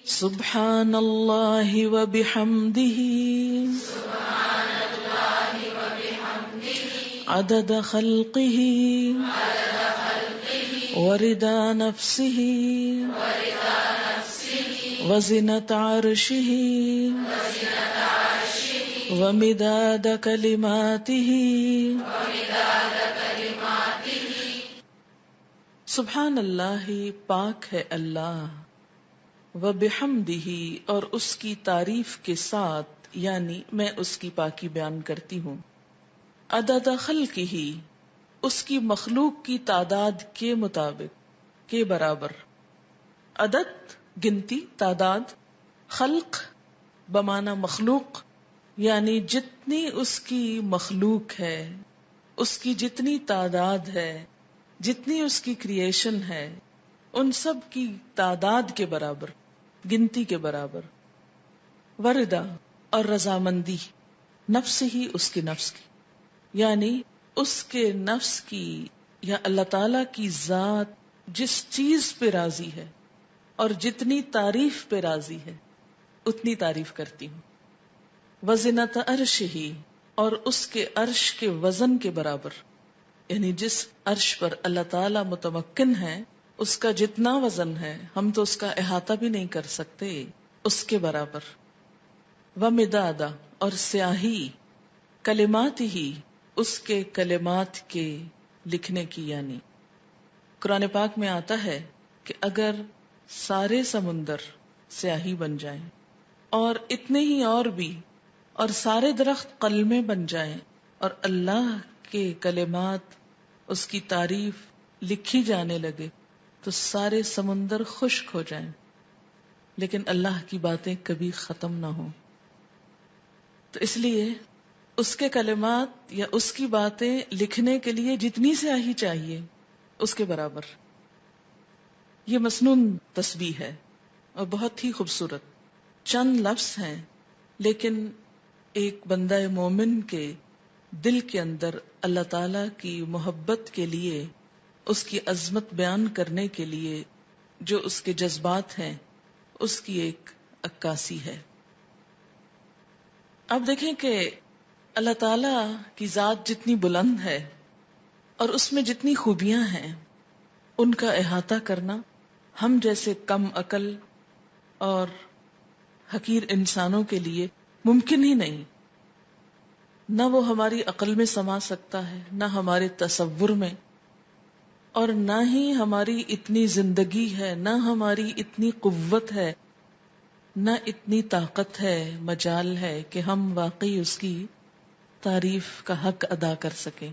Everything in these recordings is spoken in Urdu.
سبحان اللہ وبحمدہ عدد خلقہ ورضا نفسہ وزنة عرشہ ومداد کلماتہ. سبحان اللہ، پاک ہے اللہ، وبحمدہ، اور اس کی تعریف کے ساتھ، یعنی میں اس کی پاکی بیان کرتی ہوں. عدد خلقہ، اس کی مخلوق کی تعداد کے مطابق، کے برابر. عدد گنتی، تعداد. خلق بمعنی مخلوق، یعنی جتنی اس کی مخلوق ہے، اس کی جتنی تعداد ہے، جتنی اس کی کریشن ہے، ان سب کی تعداد کے برابر، گنتی کے برابر. وردا، اور رضامندی، نفس ہی، اس کی نفس کی، یعنی اس کے نفس کی یا اللہ تعالی کی ذات جس چیز پہ راضی ہے اور جتنی تعریف پہ راضی ہے اتنی تعریف کرتی ہوں. وزنۃ عرشہ، اور اس کے عرش کے وزن کے برابر، یعنی جس عرش پر اللہ تعالی متمکن ہے اس کا جتنا وزن ہے ہم تو اس کا احاطہ بھی نہیں کر سکتے، اس کے برابر. ومداد، اور سیاہی، کلمات ہی، اس کے کلمات کے لکھنے کی، یعنی قرآن پاک میں آتا ہے کہ اگر سارے سمندر سیاہی بن جائیں اور اتنے ہی اور بھی، اور سارے درخت قلمیں بن جائیں اور اللہ کے کلمات، اس کی تعریف لکھی جانے لگے تو سارے سمندر خشک ہو جائیں، لیکن اللہ کی باتیں کبھی ختم نہ ہوں. تو اس لیے اس کے کلمات یا اس کی باتیں لکھنے کے لیے جتنی سیاہی چاہیے اس کے برابر. یہ مسنون تسبیح ہے اور بہت ہی خوبصورت. چند لفظ ہیں لیکن ایک بندہ مومن کے دل کے اندر اللہ تعالی کی محبت کے لیے، اس کی عظمت بیان کرنے کے لیے جو اس کے جذبات ہیں اس کی ایک عکاسی ہے. اب دیکھیں کہ اللہ تعالی کی ذات جتنی بلند ہے اور اس میں جتنی خوبیاں ہیں ان کا احاطہ کرنا ہم جیسے کم عقل اور حقیر انسانوں کے لیے ممکن ہی نہیں. نہ وہ ہماری عقل میں سما سکتا ہے، نہ ہمارے تصور میں، اور نہ ہی ہماری اتنی زندگی ہے، نہ ہماری اتنی قوت ہے، نہ اتنی طاقت ہے، مجال ہے کہ ہم واقعی اس کی تعریف کا حق ادا کر سکیں.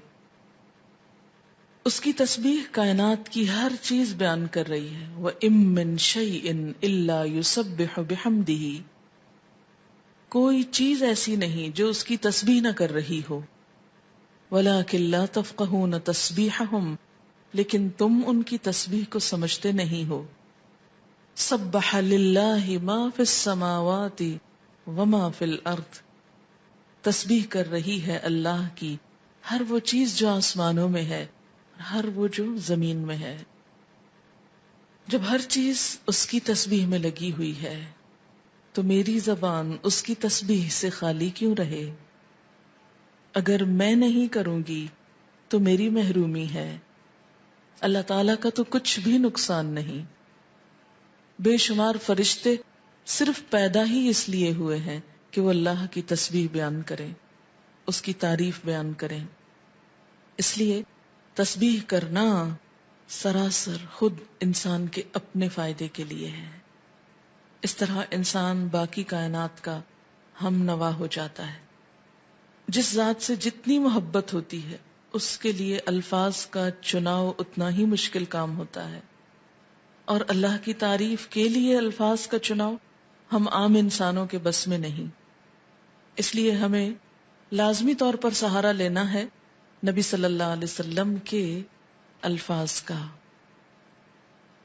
اس کی تسبیح کائنات کی ہر چیز بیان کر رہی ہے. وَإِن مِّن شَيْءٍ إِلَّا يُسَبِّحُ بِحَمْدِهِ، کوئی چیز ایسی نہیں جو اس کی تسبیح نہ کر رہی ہو. وَلَٰكِن لَّا تَفْقَهُونَ تَسْبِيحَهُمْ، لیکن تم ان کی تسبیح کو سمجھتے نہیں ہو. سَبَّحَ لِلَّهِ مَا فِي السَّمَاوَاتِ وَمَا فِي الْأَرْضِ، تسبیح کر رہی ہے اللہ کی ہر وہ چیز جو آسمانوں میں ہے، ہر وہ جو زمین میں ہے. جب ہر چیز اس کی تسبیح میں لگی ہوئی ہے تو میری زبان اس کی تسبیح سے خالی کیوں رہے؟ اگر میں نہیں کروں گی تو میری محرومی ہے. اللہ تعالیٰ کا تو کچھ بھی نقصان نہیں. بے شمار فرشتے صرف پیدا ہی اس لیے ہوئے ہیں کہ وہ اللہ کی تسبیح بیان کریں، اس کی تعریف بیان کریں. اس لیے تسبیح کرنا سراسر خود انسان کے اپنے فائدے کے لیے ہے. اس طرح انسان باقی کائنات کا ہم نوا ہو جاتا ہے. جس ذات سے جتنی محبت ہوتی ہے اس کے لیے الفاظ کا چناؤ اتنا ہی مشکل کام ہوتا ہے، اور اللہ کی تعریف کے لیے الفاظ کا چناؤ ہم عام انسانوں کے بس میں نہیں. اس لیے ہمیں لازمی طور پر سہارا لینا ہے نبی صلی اللہ علیہ وسلم کے الفاظ کا.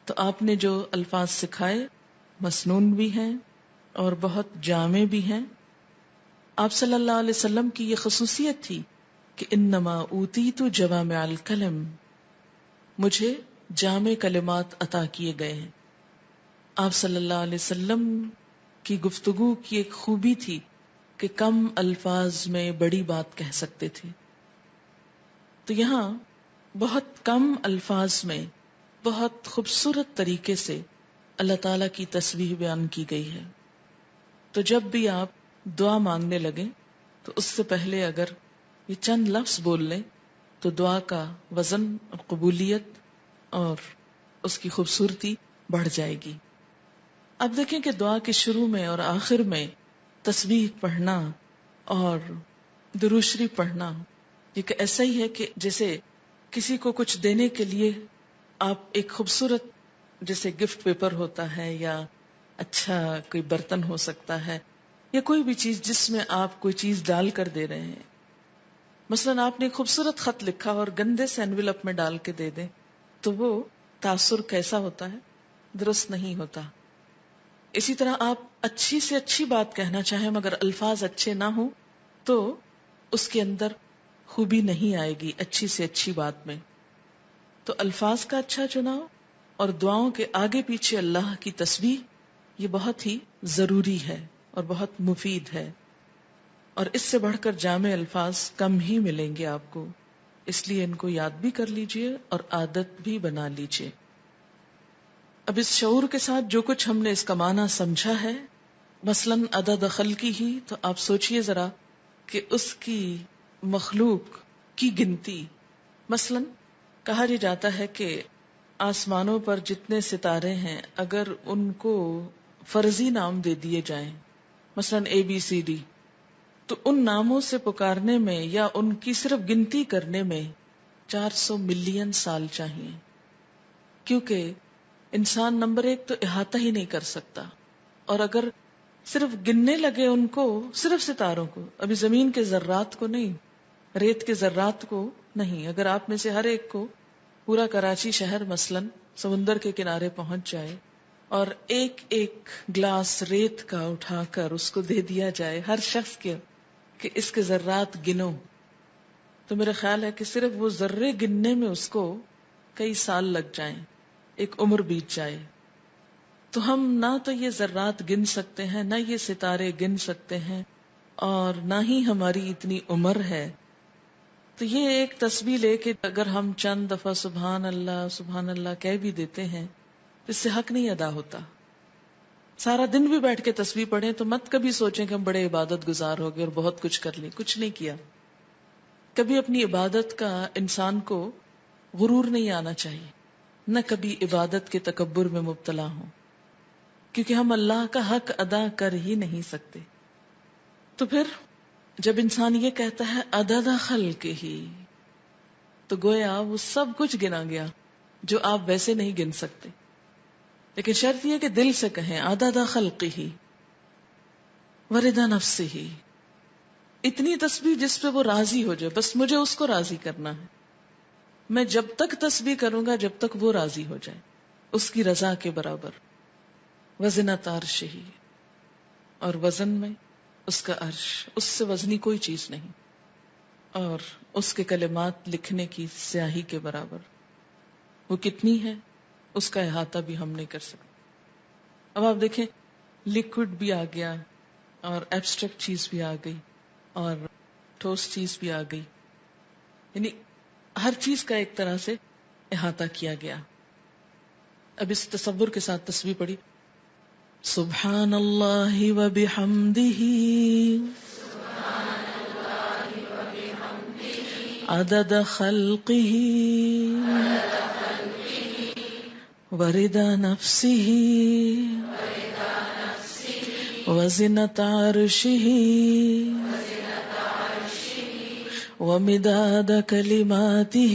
تو آپ نے جو الفاظ سکھائے مسنون بھی ہیں اور بہت جامع بھی ہیں. آپ صلی اللہ علیہ وسلم کی یہ خصوصیت تھی کہ انما اوتیت جوامع الکلم، مجھے جامع کلمات عطا کیے گئے ہیں. آپ صلی اللہ علیہ وسلم کی گفتگو کی ایک خوبی تھی کہ کم الفاظ میں بڑی بات کہہ سکتے تھے. تو یہاں بہت کم الفاظ میں بہت خوبصورت طریقے سے اللہ تعالی کی تسبیح بیان کی گئی ہے. تو جب بھی آپ دعا مانگنے لگیں تو اس سے پہلے اگر یہ چند لفظ بول لیں تو دعا کا وزن اور قبولیت اور اس کی خوبصورتی بڑھ جائے گی. اب دیکھیں کہ دعا کے شروع میں اور آخر میں تسبیح پڑھنا اور درود شریف پڑھنا یہ ایسا ہی ہے کہ جیسے کسی کو کچھ دینے کے لیے آپ ایک خوبصورت جیسے گفٹ پیپر ہوتا ہے یا اچھا کوئی برتن ہو سکتا ہے یا کوئی بھی چیز جس میں آپ کوئی چیز ڈال کر دے رہے ہیں. مثلا آپ نے ایک خوبصورت خط لکھا اور گندے سے انویلپ میں ڈال کے دے دیں تو وہ تاثر کیسا ہوتا ہے؟ درست نہیں ہوتا. اسی طرح آپ اچھی سے اچھی بات کہنا چاہیں مگر الفاظ اچھے نہ ہوں تو اس کے اندر خوبی نہیں آئے گی اچھی سے اچھی بات میں. تو الفاظ کا اچھا چناؤ اور دعاؤں کے آگے پیچھے اللہ کی تسبیح یہ بہت ہی ضروری ہے اور بہت مفید ہے، اور اس سے بڑھ کر جامع الفاظ کم ہی ملیں گے آپ کو. اس لیے ان کو یاد بھی کر لیجئے اور عادت بھی بنا لیجئے. اب اس شعور کے ساتھ جو کچھ ہم نے اس کا معنی سمجھا ہے، مثلاً عدد خلقی ہی، تو آپ سوچئے ذرا کہ اس کی مخلوق کی گنتی. مثلاً کہا جاتا ہے کہ آسمانوں پر جتنے ستارے ہیں اگر ان کو فرضی نام دے دیے جائیں، مثلاً ABCD، تو ان ناموں سے پکارنے میں یا ان کی صرف گنتی کرنے میں 400 ملین سال چاہیے، کیونکہ انسان نمبر ایک تو احاطہ ہی نہیں کر سکتا. اور اگر صرف گننے لگے ان کو، صرف ستاروں کو، ابھی زمین کے ذرات کو نہیں، ریت کے ذرات کو نہیں، اگر آپ میں سے ہر ایک کو پورا کراچی شہر مثلاً سمندر کے کنارے پہنچ جائے اور ایک ایک گلاس ریت کا اٹھا کر اس کو دے دیا جائے ہر شخص کے کہ اس کے ذرات گنو، تو میرا خیال ہے کہ صرف وہ ذرے گننے میں اس کو کئی سال لگ جائیں، ایک عمر بیت جائے. تو ہم نہ تو یہ ذرات گن سکتے ہیں، نہ یہ ستارے گن سکتے ہیں، اور نہ ہی ہماری اتنی عمر ہے. تو یہ ایک تسبیح لے کہ اگر ہم چند دفعہ سبحان اللہ کہہ بھی دیتے ہیں اس سے حق نہیں ادا ہوتا. سارا دن بھی بیٹھ کے تسبیح پڑھیں تو مت کبھی سوچیں کہ ہم بڑے عبادت گزار ہو گئے اور بہت کچھ کر لیں، کچھ نہیں کیا. کبھی اپنی عبادت کا انسان کو غرور نہیں آنا چاہیے، نہ کبھی عبادت کے تکبر میں مبتلا ہوں، کیونکہ ہم اللہ کا حق ادا کر ہی نہیں سکتے. تو پھر جب انسان یہ کہتا ہے عدد خلق ہی، تو گویا وہ سب کچھ گنا گیا جو آپ ویسے نہیں گن سکتے. لیکن شرط یہ کہ دل سے کہیں عدد خلق ہی ورضا نفس ہی، اتنی تسبیح جس پہ وہ راضی ہو جائے، بس مجھے اس کو راضی کرنا ہے. میں جب تک تسبیح کروں گا جب تک وہ راضی ہو جائے، اس کی رضا کے برابر. وزنۃ عرشہ، اور وزن میں اس کا عرش، اس سے وزنی کوئی چیز نہیں، اور اس کے کلمات لکھنے کی سیاہی کے برابر. وہ کتنی ہے اس کا احاطہ بھی ہم نہیں کر سکتے. اب آپ دیکھیں لیکوڈ بھی آ گیا اور ایبسٹریکٹ چیز بھی آ گئی اور ٹھوس چیز بھی آ گئی، یعنی ہر چیز کا ایک طرح سے احاطہ کیا گیا. اب اس تصور کے ساتھ تسبیح پڑھی، سبحان اللہ و بحمدہ عدد خلقہ ورضا نفسہ وزنۃ عرشہ ومداد کلماتہ